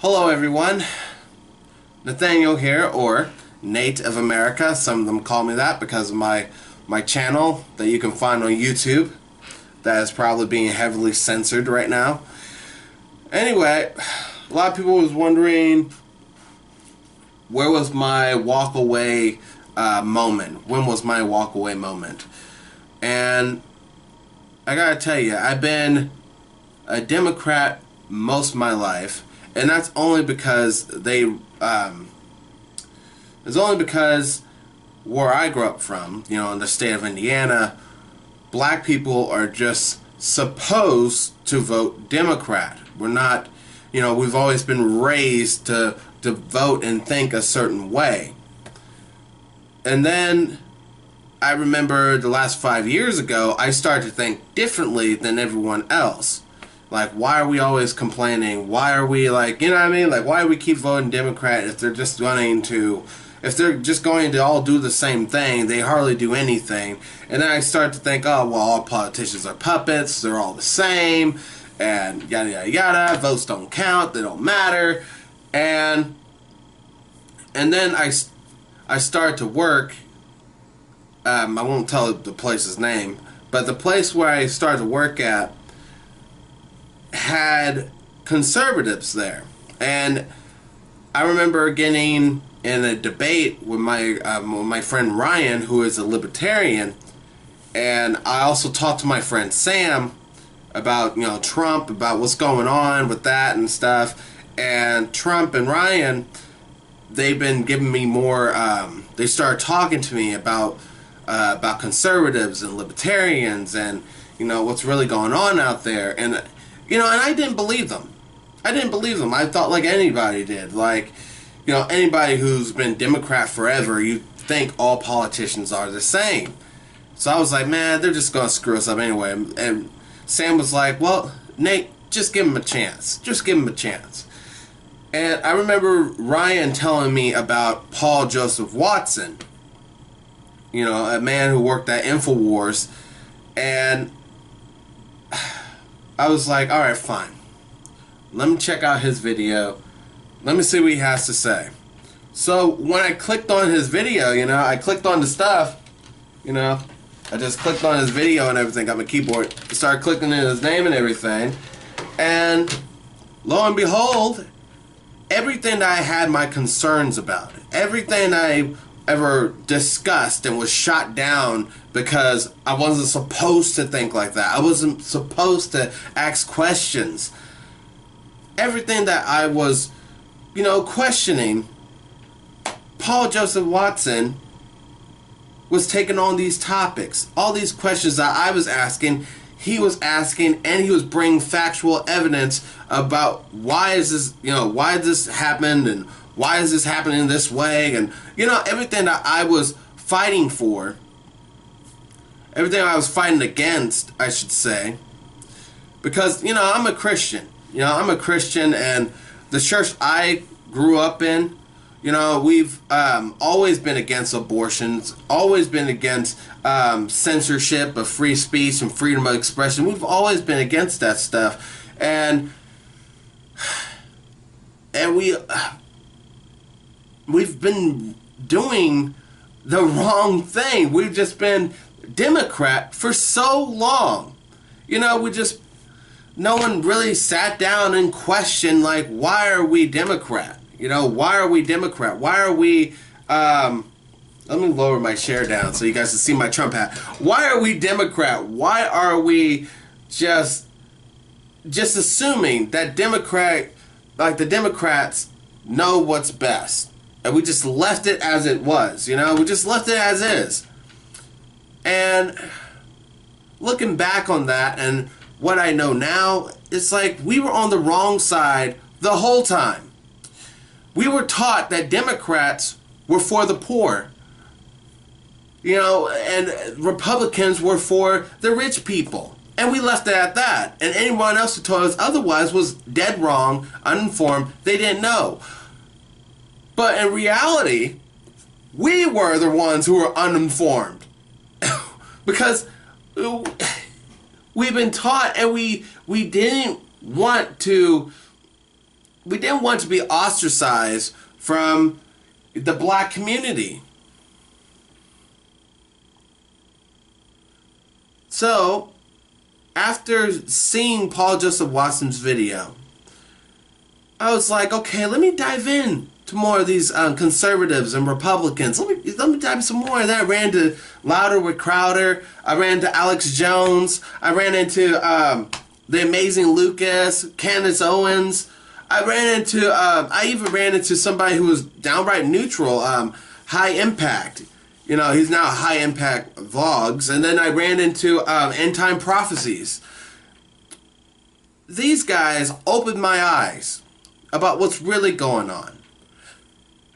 Hello everyone, Nathaniel here, or Nate of America. Some of them call me that because of my channel that you can find on YouTube that is probably being heavily censored right now. Anyway, a lot of people was wondering, where was my walk away moment? When was my walk away moment? And I gotta tell you, I've been a Democrat most of my life. And that's only because it's only because where I grew up from, you know, in the state of Indiana, black people are just supposed to vote Democrat. We're not, you know, we've always been raised to vote and think a certain way. And then I remember the last 5 years ago, I started to think differently than everyone else. Like, why are we always complaining? Why are we, like, you know what I mean? Like, why do we keep voting Democrat if they're just going to all do the same thing? They hardly do anything. And then I start to think, oh, well, all politicians are puppets. They're all the same. And yada, yada, yada. Votes don't count. They don't matter. And then I start to work. I won't tell the place's name. But the place where I started to work at had conservatives there, and I remember getting in a debate with my friend Ryan, who is a libertarian, and I also talked to my friend Sam about, you know, Trump, about what's going on with that and stuff. And Trump and Ryan, they've been giving me more. They started talking to me about conservatives and libertarians, and, you know, what's really going on out there. And you know, and I didn't believe them. I thought like anybody did. Like, you know, anybody who's been Democrat forever, you think all politicians are the same. So I was like, man, they're just going to screw us up anyway. And Sam was like, well, Nate, just give him a chance. Just give him a chance. And I remember Ryan telling me about Paul Joseph Watson, you know, a man who worked at InfoWars. And I was like, alright, fine. Let me check out his video. Let me see what he has to say. So when I clicked on his video, you know, I clicked on the stuff, you know, I just clicked on his video and everything, got my keyboard, started clicking in his name and everything, and lo and behold, everything that I had my concerns about, everything I ever discussed and was shot down because I wasn't supposed to think like that. I wasn't supposed to ask questions. Everything that I was, you know, questioning, Paul Joseph Watson was taking on these topics. All these questions that I was asking, he was asking, and he was bringing factual evidence about why is this, you know, why this happened, and why is this happening this way, and, you know, everything that I was fighting for, everything I was fighting against, I should say, because, you know, I'm a Christian. You know, I'm a Christian, and the church I grew up in, you know, we've always been against abortions, always been against censorship of free speech and freedom of expression. We've always been against that stuff, and we've been doing the wrong thing. We've just been Democrat for so long. You know, no one really sat down and questioned, like, why are we Democrat? You know, why are we Democrat? Why are we, let me lower my chair down so you guys can see my Trump hat. Why are we Democrat? Why are we just assuming that the Democrats know what's best? And we just left it as it was, you know? We just left it as is. And looking back on that and what I know now, it's like we were on the wrong side the whole time. We were taught that Democrats were for the poor, you know, and Republicans were for the rich people. And we left it at that. And anyone else who told us otherwise was dead wrong, uninformed, they didn't know. But in reality, we were the ones who were uninformed. Because we've been taught, and we didn't want to we didn't want to be ostracized from the black community. So, after seeing Paul Joseph Watson's video, I was like, okay, let me dive in to more of these conservatives and Republicans. Let me dive some more. And then I ran to Louder with Crowder. I ran to Alex Jones. I ran into the amazing Lucas, Candace Owens. I even ran into somebody who was downright neutral, High Impact. You know, he's now High Impact Vlogs. And then I ran into End Time Prophecies. These guys opened my eyes about what's really going on.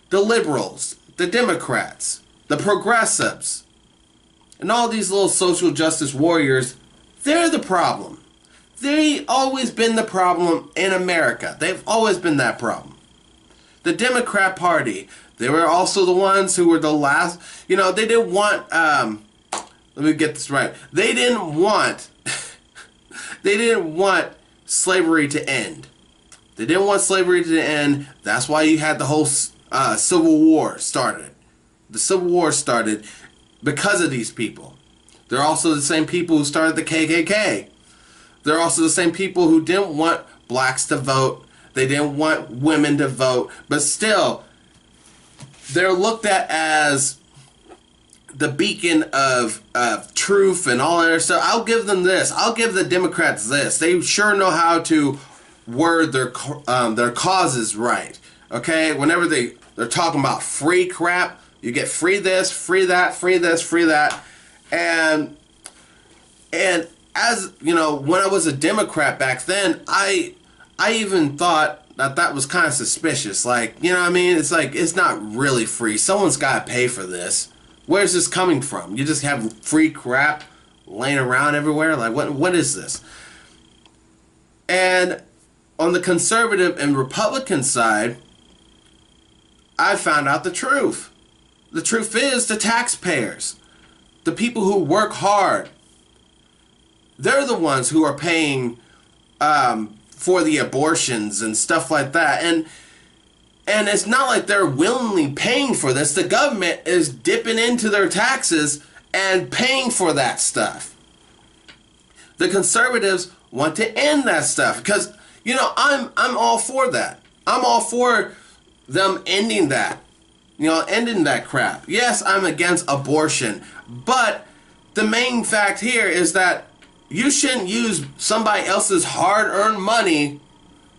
The liberals, the Democrats, the progressives, and all these little social justice warriors, they're the problem. They've always been the problem in America. They've always been that problem. The Democrat Party, they were also the ones who were the last, you know, they didn't want, let me get this right. They didn't want slavery to end. They didn't want slavery to end. That's why you had the whole Civil War started. The Civil War started because of these people. They're also the same people who started the KKK. They're also the same people who didn't want blacks to vote. They didn't want women to vote. But still, they're looked at as the beacon of truth and all that other stuff. I'll give them this. I'll give the Democrats this. They sure know how to word their causes right. Okay? Whenever they're talking about free crap, you get free this, free that, free this, free that. And as, you know, when I was a Democrat back then, I even thought that was kind of suspicious. Like, you know what I mean? It's like, it's not really free. Someone's got to pay for this. Where's this coming from? You just have free crap laying around everywhere? Like, what is this? And on the conservative and Republican side, I found out the truth. The truth is the taxpayers, the people who work hard, they're the ones who are paying for the abortions and stuff like that. And it's not like they're willingly paying for this. The government is dipping into their taxes and paying for that stuff. The conservatives want to end that stuff because, you know, I'm all for that. I'm all for them ending that. You know, ending that crap. Yes, I'm against abortion. But the main fact here is that you shouldn't use somebody else's hard-earned money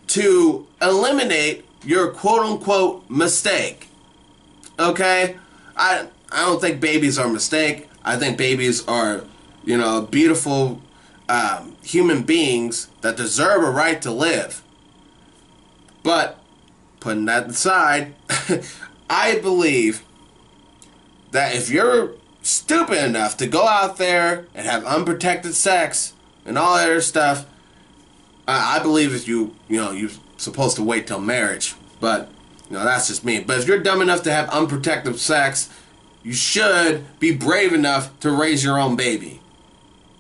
to eliminate your quote-unquote mistake. Okay? I don't think babies are a mistake. I think babies are, you know, beautiful human beings that deserve a right to live. But, putting that aside, I believe that if you're stupid enough to go out there and have unprotected sex and all that other stuff, I believe if you're supposed to wait till marriage. But, you know, that's just me. But if you're dumb enough to have unprotected sex, you should be brave enough to raise your own baby.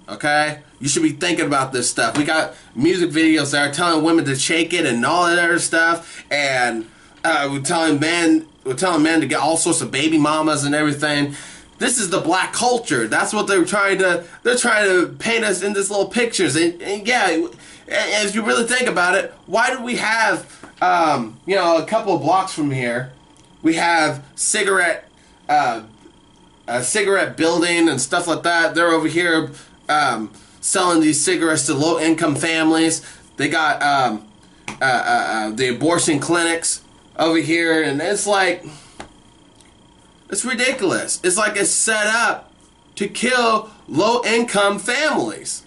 Okay? You should be thinking about this stuff. We got music videos that are telling women to shake it and all that other stuff, and we're telling men to get all sorts of baby mamas and everything. This is the black culture. That's what they're trying to paint us in this little pictures. And yeah, if you really think about it, why do we have, a couple of blocks from here, we have cigarette building and stuff like that. They're over here selling these cigarettes to low-income families. They got the abortion clinics over here, and it's like, it's ridiculous. It's like it's set up to kill low-income families.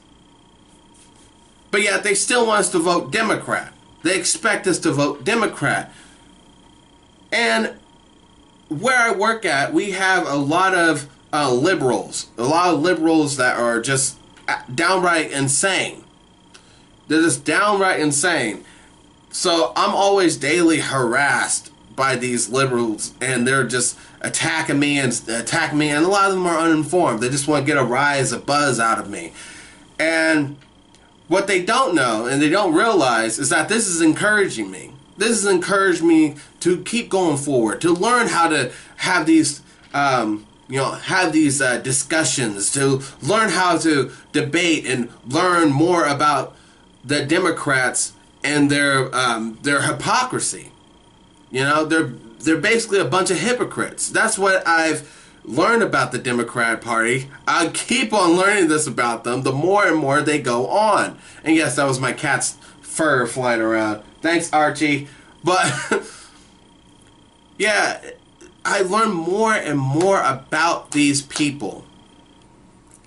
But yet they still want us to vote Democrat. They expect us to vote Democrat. And where I work at, we have a lot of liberals. A lot of liberals that are just downright insane. They're just downright insane. So I'm always daily harassed by these liberals, and they're just attacking me, and a lot of them are uninformed. They just want to get a rise, a buzz out of me. And what they don't know and they don't realize is that this is encouraging me. this has encouraged me to keep going forward, to learn how to have these, discussions, to learn how to debate and learn more about the Democrats and their hypocrisy. You know, they're basically a bunch of hypocrites. That's what I've learned about the Democrat Party. I keep on learning this about them the more and more they go on. And yes, that was my cat's fur flying around. Thanks, Archie. But yeah, I learn more and more about these people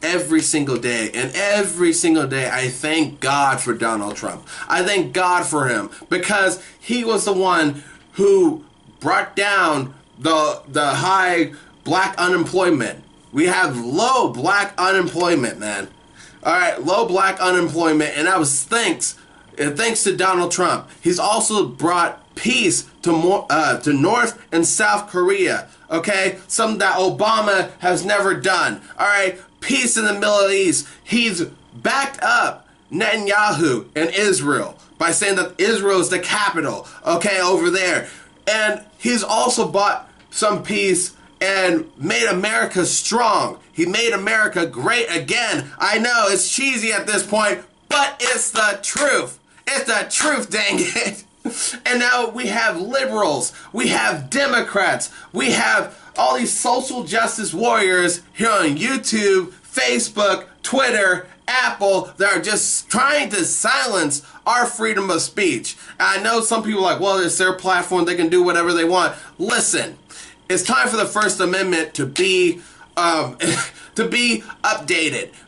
every single day. And every single day I thank God for Donald Trump. I thank God for him because he was the one who brought down the high black unemployment. We have low black unemployment, man. All right, low black unemployment, and that was thanks to Donald Trump. He's also brought peace to North and South Korea. Okay, something that Obama has never done. All right, peace in the Middle East. He's backed up Netanyahu and Israel by saying that Israel is the capital. Okay, over there, and he's also brought some peace and made America strong. He made America great again. I know it's cheesy at this point, but it's the truth. It's the truth, dang it. And now we have liberals, we have Democrats, we have all these social justice warriors here on YouTube, Facebook, Twitter, Apple that are just trying to silence our freedom of speech. I know some people are like, well, it's their platform, they can do whatever they want. Listen, it's time for the First Amendment to be updated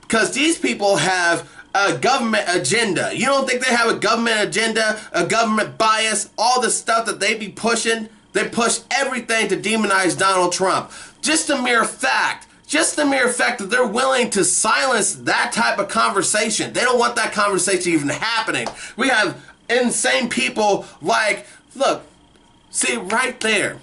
because these people have a government agenda. You don't think they have a government agenda, a government bias, all the stuff that they be pushing? They push everything to demonize Donald Trump. Just the mere fact that they're willing to silence that type of conversation. They don't want that conversation even happening. We have insane people like, look, see right there.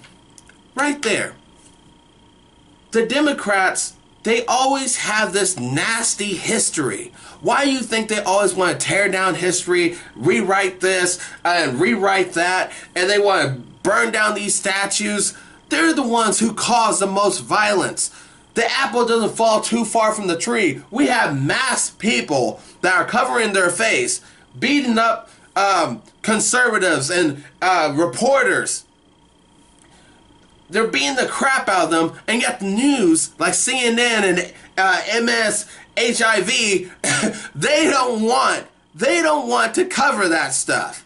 The Democrats, they always have this nasty history. Why do you think they always want to tear down history, rewrite this and rewrite that, and they want to burn down these statues? They're the ones who cause the most violence. The apple doesn't fall too far from the tree. We have mass people that are covering their face, beating up conservatives and reporters. They're beating the crap out of them, and yet the news, like CNN and MSHIV, they don't want to cover that stuff.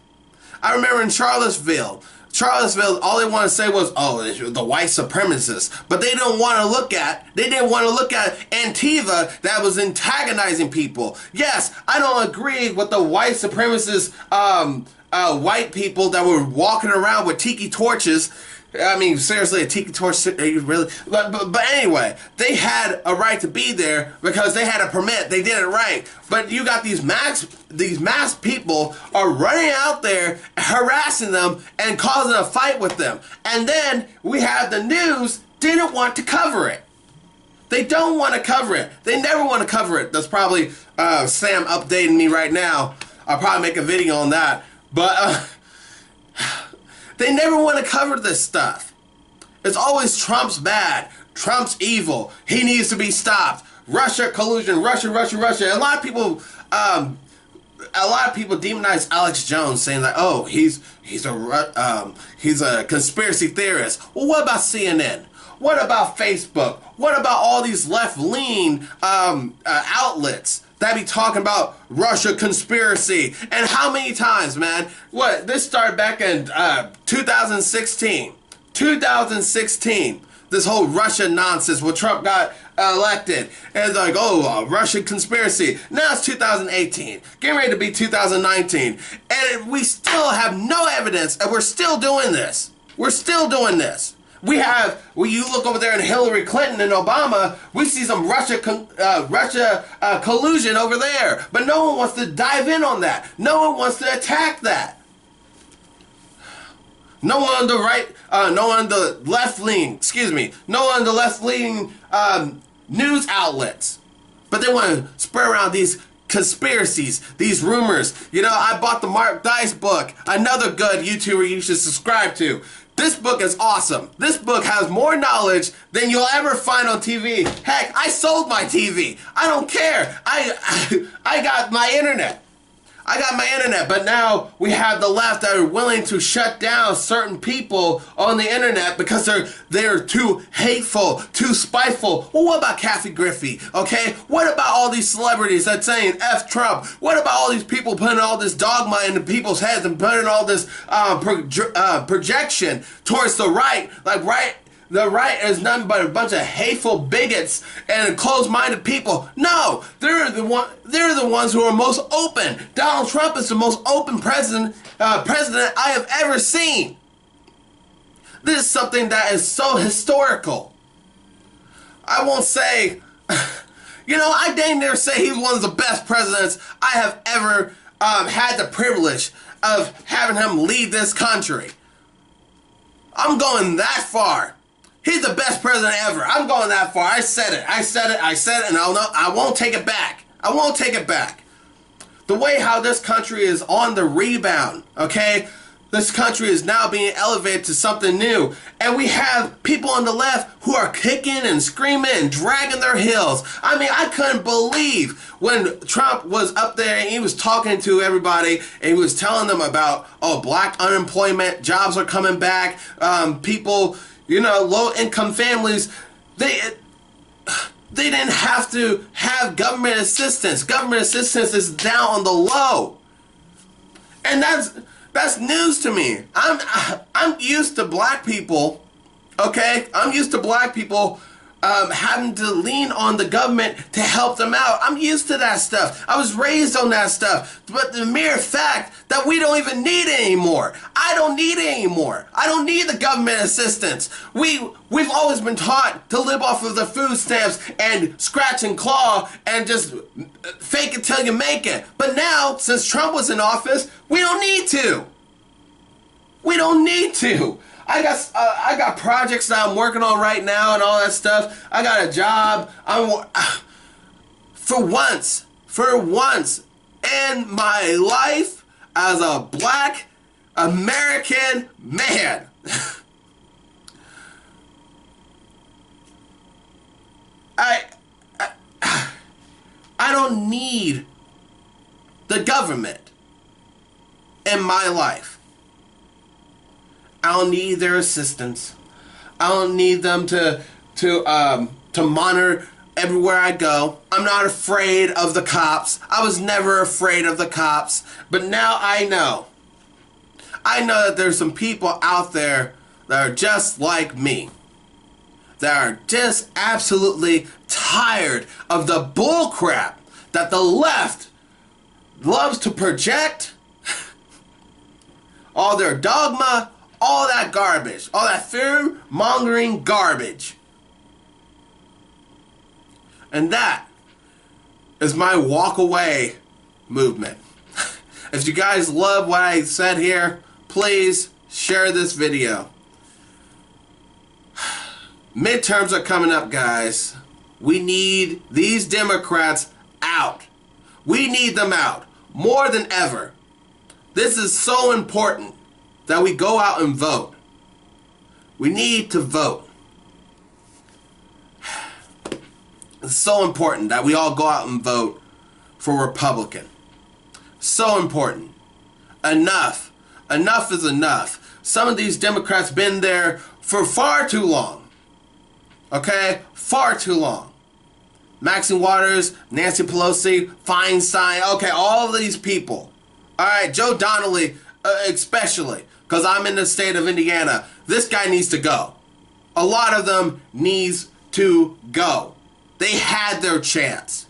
I remember in Charlottesville, all they want to say was, oh, the white supremacists. But they didn't want to look at Antifa that was antagonizing people. Yes, I don't agree with the white supremacist white people that were walking around with tiki torches. I mean, seriously, a tiki torch, really? But anyway, they had a right to be there because they had a permit. They did it right. But you got these mass people are running out there, harassing them, and causing a fight with them. And then we have the news didn't want to cover it. They don't want to cover it. They never want to cover it. That's probably Sam updating me right now. I'll probably make a video on that. But they never want to cover this stuff. It's always Trump's bad. Trump's evil. He needs to be stopped. Russia collusion. Russia. A lot of people demonize Alex Jones, saying that, oh, he's a conspiracy theorist. Well, what about CNN? What about Facebook? What about all these left-leaning outlets that be talking about Russia conspiracy? And how many times, man? What? This started back in 2016. 2016. This whole Russia nonsense when Trump got elected. And it's like, oh, Russian conspiracy. Now it's 2018. Getting ready to be 2019. And we still have no evidence, and we're still doing this. We're still doing this. We have, when you look over there in Hillary Clinton and Obama, we see some Russia collusion over there. But no one wants to dive in on that. No one wants to attack that. No one on the right, no one on the left-leaning, no one on the left-leaning news outlets. But they want to spread around these conspiracies, these rumors. You know, I bought the Mark Dice book, another good YouTuber you should subscribe to. This book is awesome. This book has more knowledge than you'll ever find on TV. Heck, I sold my TV. I don't care. I got my internet. I got my internet, but now we have the left that are willing to shut down certain people on the internet because they're too hateful, too spiteful. Well, what about Kathy Griffey? Okay, what about all these celebrities that saying F Trump? What about all these people putting all this dogma into people's heads and putting all this projection towards the right, the right is nothing but a bunch of hateful bigots and closed-minded people. No, they're the ones who are most open. Donald Trump is the most open president I have ever seen. This is something that is so historical. I won't say, you know, I dang near say he's one of the best presidents I have ever had the privilege of having him lead this country. I'm going that far. He's the best president ever. I'm going that far. I said it, and I won't take it back. I won't take it back. The way how this country is on the rebound, okay? This country is now being elevated to something new. And we have people on the left who are kicking and screaming and dragging their heels. I mean, I couldn't believe when Trump was up there and he was talking to everybody and he was telling them about, oh, black unemployment, jobs are coming back, people, you know, low-income families, they didn't have to have government assistance. Government assistance is down on the low. And that's news to me. I'm used to black people, okay? I'm used to black people having to lean on the government to help them out. I'm used to that stuff. I was raised on that stuff. But the mere fact that we don't even need it anymore. I don't need it anymore. I don't need the government assistance. We've always been taught to live off of the food stamps and scratch and claw and just fake it till you make it. But now, since Trump was in office, we don't need to. We don't need to. I got projects that I'm working on right now and all that stuff. I got a job. For once in my life as a black American man, I don't need the government in my life. I don't need their assistance. I don't need them to monitor everywhere I go. I'm not afraid of the cops. I was never afraid of the cops. But now I know. I know that there's some people out there that are just like me. That are just absolutely tired of the bull crap that the left loves to project. All their dogma, all that garbage, all that fear-mongering garbage. And that is my walk away movement. If you guys love what I said here, please share this video. Midterms are coming up, guys. We need these Democrats out. We need them out more than ever. This is so important that we go out and vote. We need to vote. It's so important that we all go out and vote for Republican. So important. Enough. Enough is enough. Some of these Democrats been there for far too long. Okay? Far too long. Maxine Waters, Nancy Pelosi, Feinstein, okay, all of these people. Alright, Joe Donnelly especially. Because I'm in the state of Indiana. This guy needs to go. A lot of them needs to go. They had their chance.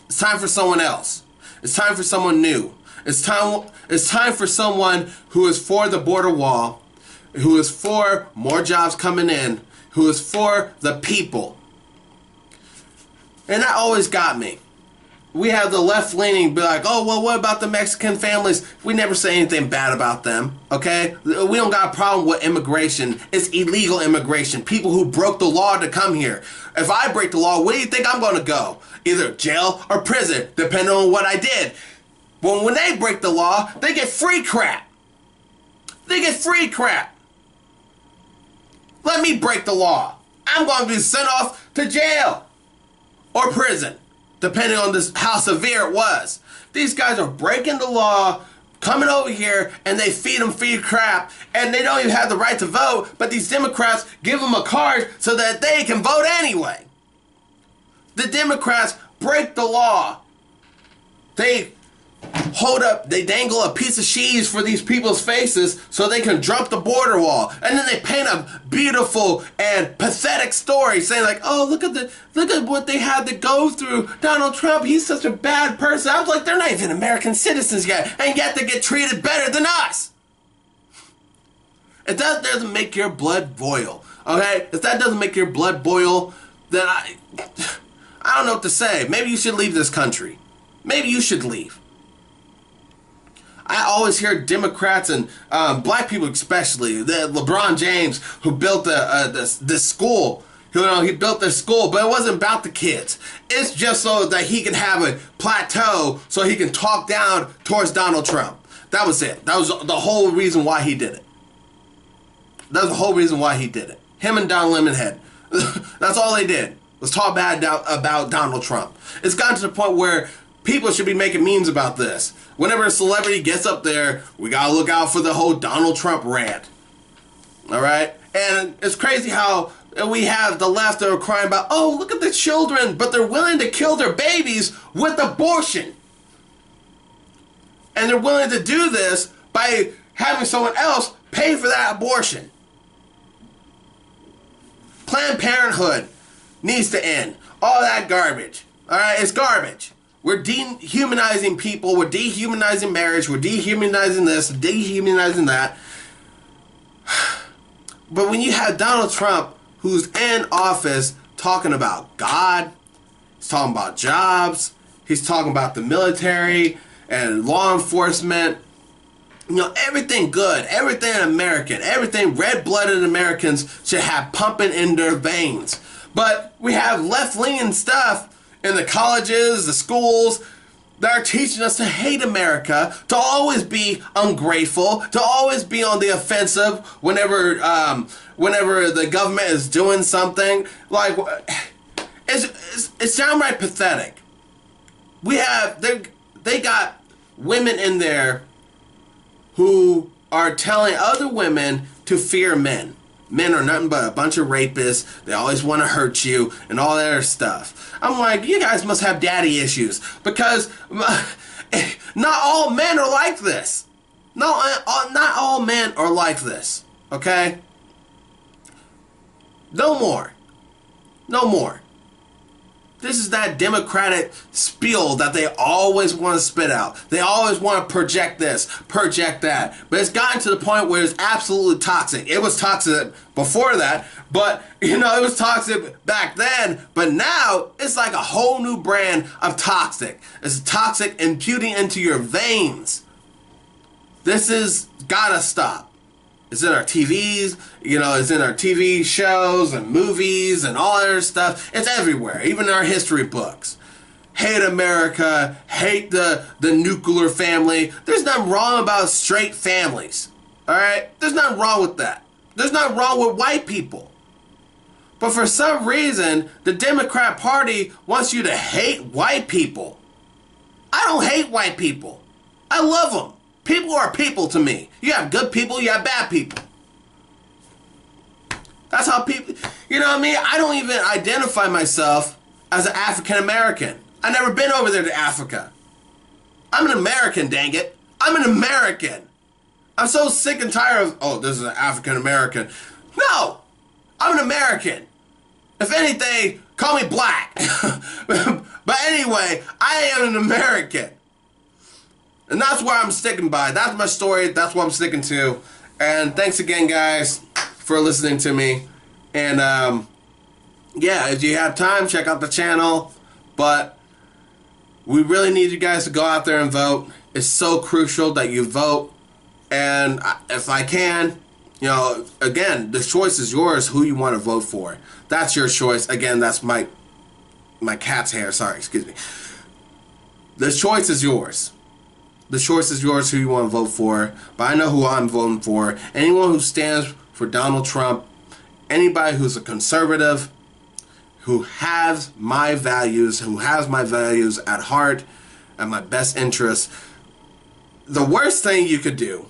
It's time for someone else. It's time for someone new. It's time for someone who is for the border wall, who is for more jobs coming in, who is for the people. And that always got me. we have the left-leaning be like, oh, well, what about the Mexican families? We never say anything bad about them, okay? We don't got a problem with immigration. It's illegal immigration. People who broke the law to come here. If I break the law, where do you think I'm going to go? Either jail or prison, depending on what I did. But when they break the law, they get free crap. They get free crap. Let me break the law. I'm going to be sent off to jail or prison, depending on this, how severe it was. These guys are breaking the law, coming over here, and they feed them free crap, and they don't even have the right to vote, but these Democrats give them a card so that they can vote anyway. The Democrats break the law. They hold up, they dangle a piece of cheese for these people's faces so they can jump the border wall. And then they paint a beautiful and pathetic story saying like, oh, look at what they had to go through. Donald Trump, he's such a bad person. I was like, they're not even American citizens yet, and yet they get treated better than us. If that doesn't make your blood boil, okay? If that doesn't make your blood boil, then I don't know what to say. Maybe you should leave this country. Maybe you should leave. I always hear Democrats and black people especially, the LeBron James, who built this school. You know, he built this school, but it wasn't about the kids. It's just so that he can have a plateau so he can talk down towards Donald Trump. That was it. That was the whole reason why he did it. That was the whole reason why he did it. Him and Don Lemonhead. That's all they did, was talk bad about Donald Trump. It's gotten to the point where people should be making memes about this. Whenever a celebrity gets up there, we gotta look out for the whole Donald Trump rant. Alright? And it's crazy how we have the left that are crying about, oh, look at the children, but they're willing to kill their babies with abortion. And they're willing to do this by having someone else pay for that abortion. Planned Parenthood needs to end. All that garbage. Alright? It's garbage. We're dehumanizing people, we're dehumanizing marriage, we're dehumanizing this, dehumanizing that. But when you have Donald Trump, who's in office, talking about God, he's talking about jobs, he's talking about the military and law enforcement, you know, everything good, everything American, everything red-blooded Americans should have pumping in their veins. But we have left-leaning stuff in the colleges, the schools, that are teaching us to hate America, to always be ungrateful, to always be on the offensive whenever the government is doing something. Like, it's downright pathetic. We have, they got women in there who are telling other women to fear men. Men are nothing but a bunch of rapists. They always want to hurt you and all that other stuff. I'm like, you guys must have daddy issues, because not all men are like this. Not all men are like this. Okay? No more. No more. This is that Democratic spiel that they always want to spit out. They always want to project this, project that. But it's gotten to the point where it's absolutely toxic. It was toxic before that, but, you know, it was toxic back then. But now, it's like a whole new brand of toxic. It's toxic imputing into your veins. This is gotta stop. It's in our TVs, you know, it's in our TV shows and movies and all that other stuff. It's everywhere, even in our history books. Hate America, hate the nuclear family. There's nothing wrong about straight families, all right? There's nothing wrong with that. There's nothing wrong with white people. But for some reason, the Democrat Party wants you to hate white people. I don't hate white people. I love them. People are people to me. You have good people, you have bad people. That's how people, you know what I mean? I don't even identify myself as an African American. I've never been over there to Africa. I'm an American, dang it. I'm an American. I'm so sick and tired of, oh, this is an African American. No, I'm an American. If anything, call me black. But anyway, I am an American. And that's where I'm sticking by. That's my story. That's what I'm sticking to. And thanks again, guys, for listening to me. And, yeah, if you have time, check out the channel. But We really need you guys to go out there and vote. It's so crucial that you vote. And if I can, you know, again, the choice is yours who you want to vote for. That's your choice. Again, that's my cat's hair. Sorry, excuse me. The choice is yours. The choice is yours who you want to vote for. But I know who I'm voting for. Anyone who stands for Donald Trump, anybody who's a conservative, who has my values at heart and my best interests, the worst thing you could do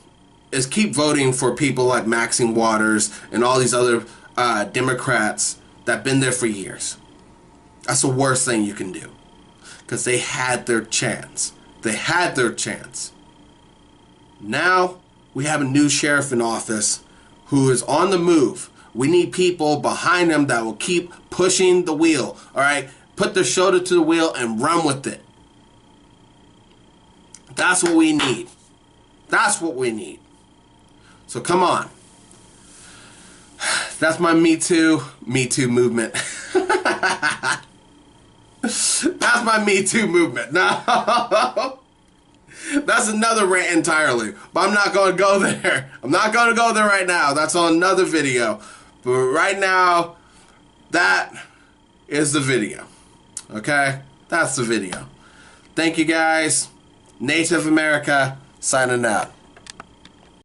is keep voting for people like Maxine Waters and all these other Democrats that have been there for years. That's the worst thing you can do. Because they had their chance. They had their chance. Now we have a new sheriff in office who is on the move. We need people behind him that will keep pushing the wheel. Alright? Put their shoulder to the wheel and run with it. That's what we need. That's what we need. So come on. That's my Me Too movement. That's my Me Too movement. No. That's another rant entirely. But I'm not going to go there. I'm not going to go there right now. That's on another video. But right now, that is the video. Okay? That's the video. Thank you guys. Native America signing out.